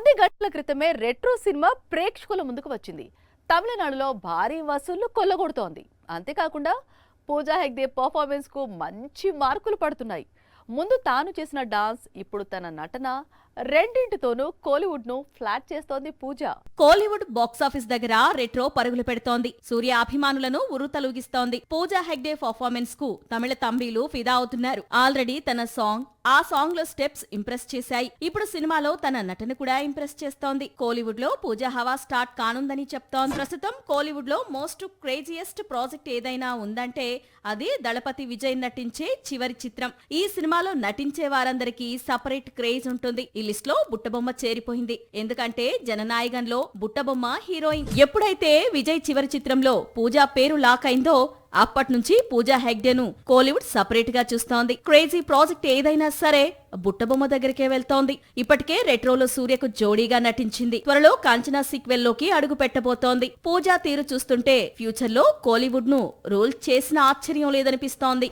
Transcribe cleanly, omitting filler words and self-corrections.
కొద్ది గంటల క్రితమే రెట్రో సినిమా ప్రేక్షకుల ముందుకు వచ్చింది. తమిళనాడులో భారీ వసూళ్లు కొల్లగొడుతోంది. అంతేకాకుండా పూజా హెగ్డే పర్ఫార్మెన్స్ కు మంచి మార్కులు పడుతున్నాయి. ముందు తాను చేసిన డాన్స్, ఇప్పుడు తన నటన రెండింటితోనూ కోలీవుడ్ ను ఫ్లాట్ చేస్తోంది పూజ. కోలీవుడ్ బాక్సాఫీస్ దగ్గర రెట్రో పరుగులు పెడుతోంది. సూర్య అభిమానులను ఉర్రూతలూగిస్తోంది. పూజా హెగ్డే పర్ఫార్మెన్స్ కు తమిళ తంబీలు ఫిదా అవుతున్నారు. ఆల్రెడీ తన సాంగ్ లో స్టెప్స్ ఇంప్రెస్ చేశాయి. ఇప్పుడు సినిమాలో తన నటన కూడా ఇంప్రెస్ చేస్తోంది. కోలీవుడ్ లో పూజా హవా స్టార్ట్ కానుందని చెప్తోంది. ప్రస్తుతం కోలీవుడ్ లో మోస్ట్ క్రేజియస్ట్ ప్రాజెక్ట్ ఏదైనా ఉందంటే అది దళపతి విజయ్ నటించే చివరి చిత్రం. ఈ సినిమాలో నటించే వారందరికీ సపరేట్ క్రేజ్ ఉంటుంది. ఈ లిస్ట్ లో బుట్టబొమ్మ చేరిపోయింది. ఎందుకంటే జననాయకంలో బుట్టబొమ్మ హీరోయిన్. ఎప్పుడైతే విజయ్ చివరి చిత్రంలో పూజా పేరు లాక్ అయిందో అప్పట్నుంచి పూజా హెగ్డేను కోలీవుడ్ సపరేట్ గా చూస్తోంది. క్రేజీ ప్రాజెక్ట్ ఏదైనా సరే బుట్టబొమ్మ దగ్గరికే వెళ్తోంది. ఇప్పటికే రెట్రోలో సూర్యకు జోడీగా నటించింది. త్వరలో కాంచనా సీక్వెల్ లోకి అడుగు పెట్టబోతోంది. పూజా తీరు చూస్తుంటే ఫ్యూచర్ లో కోలీవుడ్ ను రూల్ చేసిన ఆశ్చర్యం లేదనిపిస్తోంది.